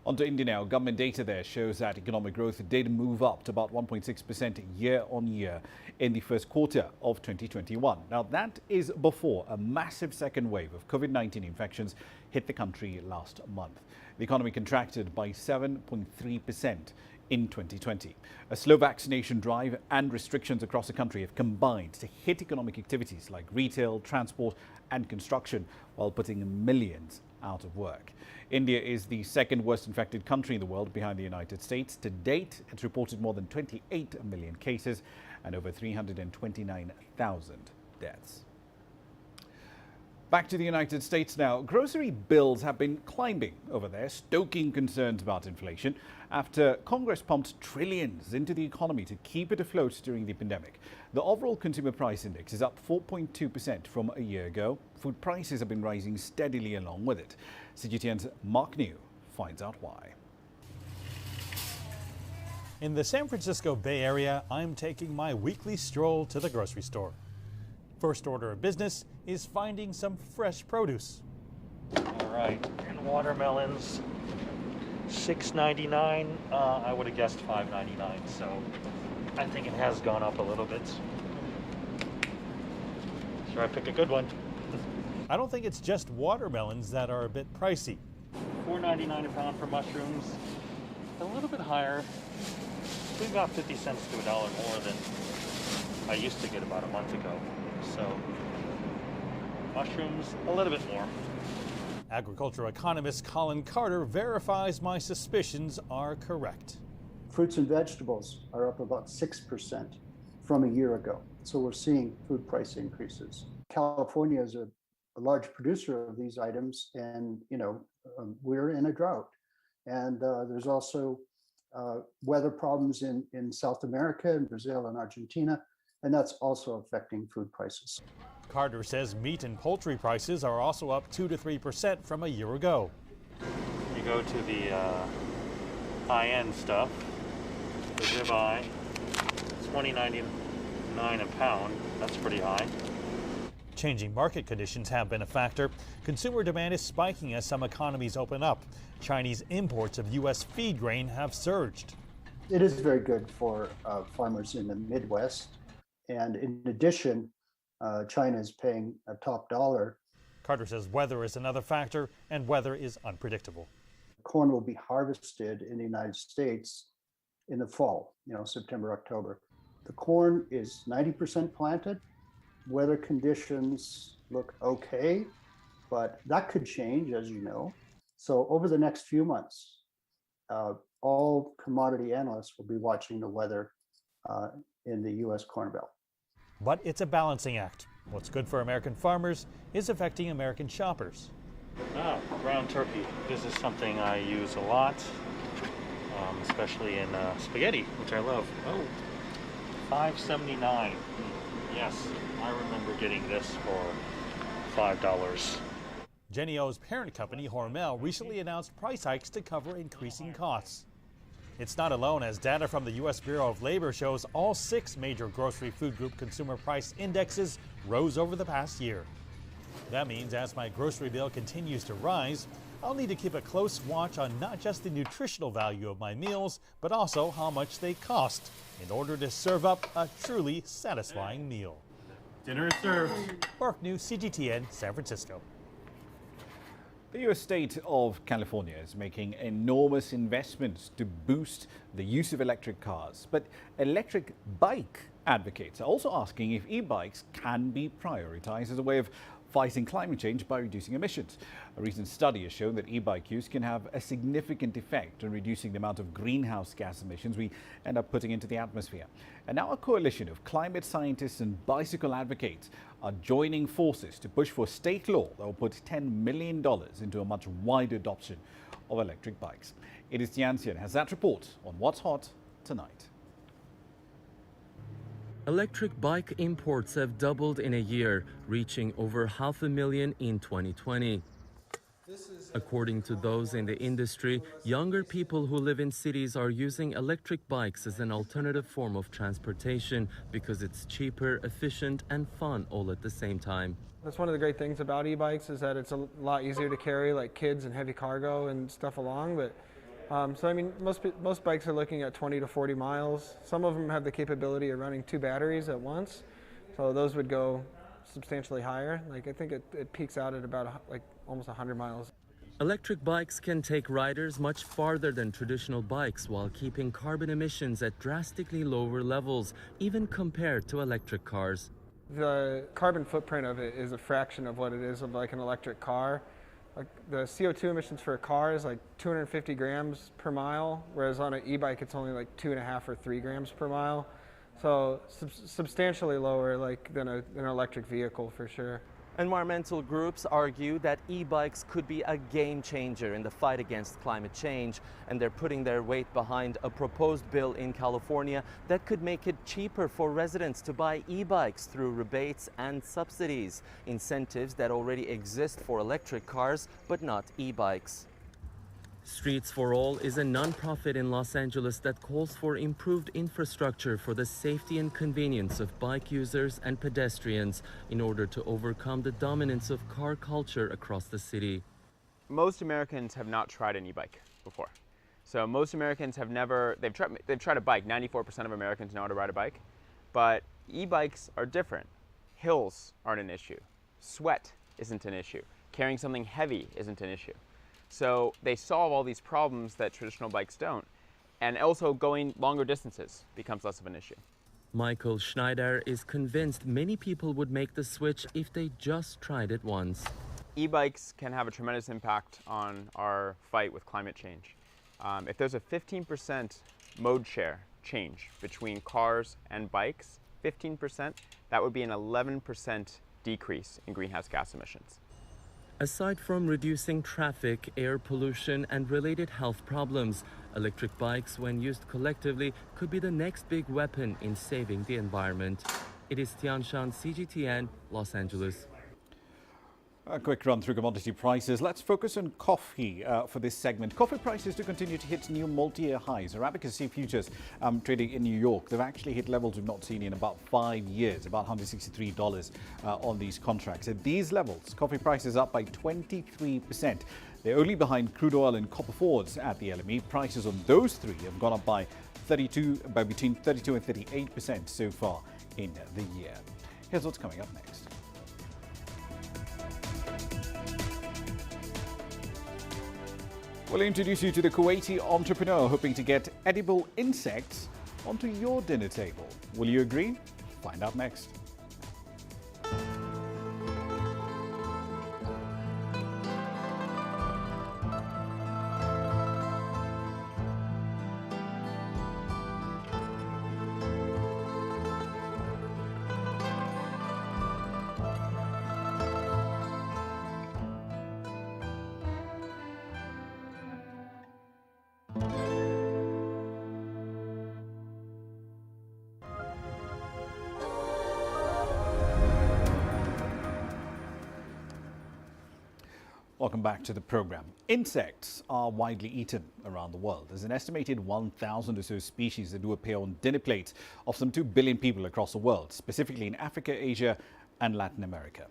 On to India now. Government data there shows that economic growth did move up to about 1.6% year on year in the first quarter of 2021. Now, that is before a massive second wave of COVID-19 infections hit the country last month. The economy contracted by 7.3% in 2020. A slow vaccination drive and restrictions across the country have combined to hit economic activities like retail, transport and construction, while putting millions out of work. India is the second worst infected country in the world behind the United States. To date, it's reported more than 28 million cases and over 329,000 deaths. Back to the United States now. Grocery bills have been climbing over there, stoking concerns about inflation after Congress pumped trillions into the economy to keep it afloat during the pandemic. The overall consumer price index is up 4.2% from a year ago. Food prices have been rising steadily along with it. CGTN's Ramah Nyang finds out why. In the San Francisco Bay Area, I'm taking my weekly stroll to the grocery store. First order of business is finding some fresh produce. All right, and watermelons, $6.99. I would have guessed $5.99, so I think it has gone up a little bit. Sure, I pick a good one. I don't think it's just watermelons that are a bit pricey. $4.99 a pound for mushrooms, a little bit higher. We've got 50 cents to $1 more than I used to get about a month ago. So mushrooms, a little bit more. Agriculture economist Colin Carter verifies my suspicions are correct. Fruits and vegetables are up about 6% from a year ago. So we're seeing food price increases. California is a large producer of these items, and we're in a drought. And there's also weather problems in South America, in Brazil and Argentina, and that's also affecting food prices. Carter says meat and poultry prices are also up 2 to 3% from a year ago. You go to the high-end stuff, the ribeye, $20.99 a pound. That's pretty high. Changing market conditions have been a factor. Consumer demand is spiking as some economies open up. Chinese imports of U.S. feed grain have surged. It is very good for farmers in the Midwest. And in addition, China is paying a top dollar. Carter says weather is another factor, and weather is unpredictable. Corn will be harvested in the United States in the fall, September, October. The corn is 90% planted. Weather conditions look okay, but that could change, as you know. So over the next few months, all commodity analysts will be watching the weather in the U.S. Corn Belt. But it's a balancing act. What's good for American farmers is affecting American shoppers. Ground turkey. This is something I use a lot, especially in spaghetti, which I love. Oh, $5.79. Yes, I remember getting this for $5. Jenny O's parent company, Hormel, recently announced price hikes to cover increasing costs. It's not alone, as data from the U.S. Bureau of Labor shows all 6 major grocery food group consumer price indexes rose over the past year. That means as my grocery bill continues to rise, I'll need to keep a close watch on not just the nutritional value of my meals, but also how much they cost in order to serve up a truly satisfying meal. Dinner is served. Mark New, CGTN, San Francisco. The U.S. state of California is making enormous investments to boost the use of electric cars. But electric bike advocates are also asking if e-bikes can be prioritized as a way of fighting climate change by reducing emissions. A recent study has shown that e-bike use can have a significant effect on reducing the amount of greenhouse gas emissions we end up putting into the atmosphere. And now a coalition of climate scientists and bicycle advocates are joining forces to push for state law that will put $10 million into a much wider adoption of electric bikes. It is Tian Xian has that report on what's hot tonight. Electric bike imports have doubled in a year, reaching over 500,000 in 2020. According to those in the industry, younger people who live in cities are using electric bikes as an alternative form of transportation because it's cheaper, efficient, and fun all at the same time. That's one of the great things about e-bikes is that it's a lot easier to carry like kids and heavy cargo and stuff along. But so I mean, most bikes are looking at 20 to 40 miles. Some of them have the capability of running 2 batteries at once, so those would go substantially higher. Like I think it peaks out at about almost 100 miles. Electric bikes can take riders much farther than traditional bikes while keeping carbon emissions at drastically lower levels, even compared to electric cars. The carbon footprint of it is a fraction of what it is of like an electric car. Like the CO2 emissions for a car is like 250 grams per mile, whereas on an e-bike it's only like 2.5 or 3 grams per mile. So substantially lower than an electric vehicle for sure. Environmental groups argue that e-bikes could be a game changer in the fight against climate change, and they're putting their weight behind a proposed bill in California that could make it cheaper for residents to buy e-bikes through rebates and subsidies, incentives that already exist for electric cars but not e-bikes. Streets for All is a nonprofit in Los Angeles that calls for improved infrastructure for the safety and convenience of bike users and pedestrians in order to overcome the dominance of car culture across the city. Most Americans have not tried an e-bike before. So most Americans have never, they've tried a bike. 94% of Americans know how to ride a bike, but e-bikes are different. Hills aren't an issue. Sweat isn't an issue. Carrying something heavy isn't an issue. So they solve all these problems that traditional bikes don't. And also going longer distances becomes less of an issue. Michael Schneider is convinced many people would make the switch if they just tried it once. E-bikes can have a tremendous impact on our fight with climate change. If there's a 15% mode share change between cars and bikes, 15%, that would be an 11% decrease in greenhouse gas emissions. Aside from reducing traffic, air pollution, and related health problems, electric bikes, when used collectively, could be the next big weapon in saving the environment. It is Tianshan, CGTN, Los Angeles. A quick run through commodity prices. Let's focus on coffee for this segment. Coffee prices to continue to hit new multi-year highs. Arabica C futures trading in New York, they've actually hit levels we've not seen in about 5 years, about $163 on these contracts. At these levels, coffee prices up by 23%. They're only behind crude oil and copper forwards at the LME. Prices on those three have gone up by between 32 and 38% so far in the year. Here's what's coming up next. We'll introduce you to the Kuwaiti entrepreneur hoping to get edible insects onto your dinner table. Will you agree? Find out next. Welcome back to the program. Insects are widely eaten around the world. There's an estimated 1,000 or so species that do appear on dinner plates of some 2 billion people across the world, specifically in Africa, Asia and Latin America.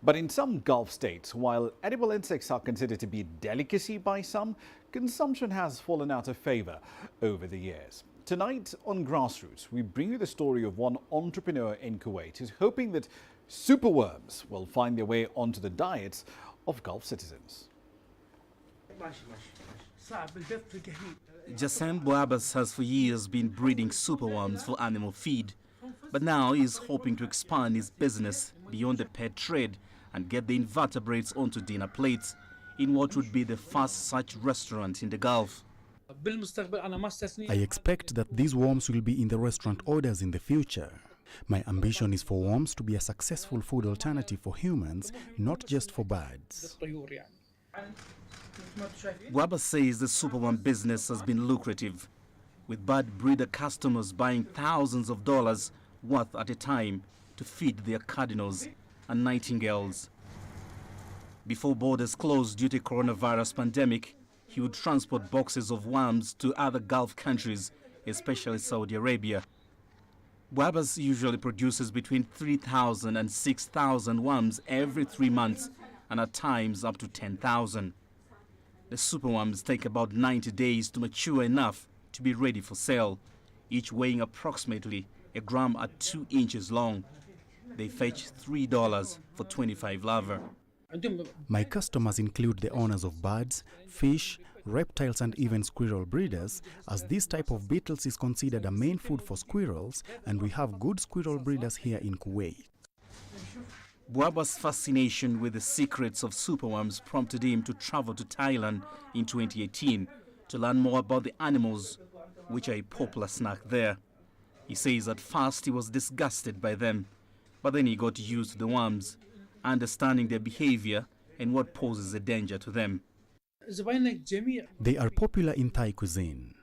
But in some Gulf states, while edible insects are considered to be a delicacy by some, consumption has fallen out of favor over the years. Tonight on Grassroots, we bring you the story of one entrepreneur in Kuwait who's hoping that superworms will find their way onto the diets of Gulf citizens. Jassem Bouabbas has for years been breeding superworms for animal feed, but now he's hoping to expand his business beyond the pet trade and get the invertebrates onto dinner plates in what would be the first such restaurant in the Gulf. I expect that these worms will be in the restaurant orders in the future. My ambition is for worms to be a successful food alternative for humans, not just for birds. Bouabbas says the superworm business has been lucrative, with bird breeder customers buying thousands of dollars worth at a time to feed their cardinals and nightingales. Before borders closed due to coronavirus pandemic, he would transport boxes of worms to other Gulf countries, especially Saudi Arabia. Bouabbas usually produces between 3,000 and 6,000 worms every 3 months, and at times up to 10,000. The superworms take about 90 days to mature enough to be ready for sale, each weighing approximately a gram at 2 inches long. They fetch $3 for 25 larvae. My customers include the owners of birds, fish, reptiles and even squirrel breeders, as this type of beetles is considered a main food for squirrels, and we have good squirrel breeders here in Kuwait. Bouabbas' fascination with the secrets of superworms prompted him to travel to Thailand in 2018 to learn more about the animals, which are a popular snack there. He says at first he was disgusted by them, but then he got used to the worms, understanding their behavior and what poses a danger to them. They are popular in Thai cuisine.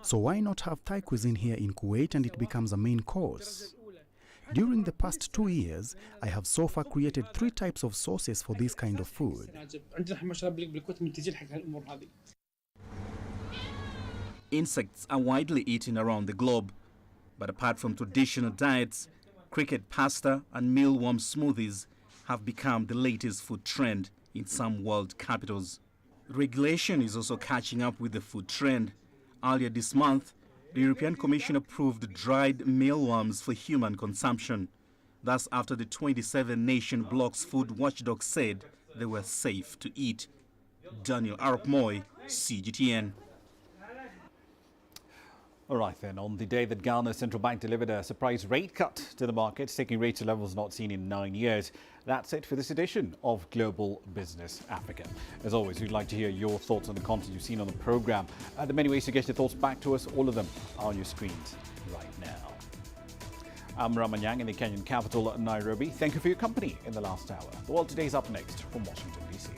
So why not have Thai cuisine here in Kuwait and it becomes a main course? During the past 2 years, I have so far created 3 types of sauces for this kind of food. Insects are widely eaten around the globe, but apart from traditional diets, cricket pasta and mealworm smoothies have become the latest food trend in some world capitals. Regulation is also catching up with the food trend. Earlier this month, the European Commission approved dried mealworms for human consumption. That's after the 27-nation bloc's food watchdog said they were safe to eat. Daniel Arap-Moy, CGTN. All right then, on the day that Ghana's central bank delivered a surprise rate cut to the markets, taking rates to levels not seen in 9 years. That's it for this edition of Global Business Africa. As always, we'd like to hear your thoughts on the content you've seen on the program. There are many ways to get your thoughts back to us. All of them are on your screens right now. I'm Ramah Nyang in the Kenyan capital, Nairobi. Thank you for your company in the last hour. The World Today is up next from Washington, D.C.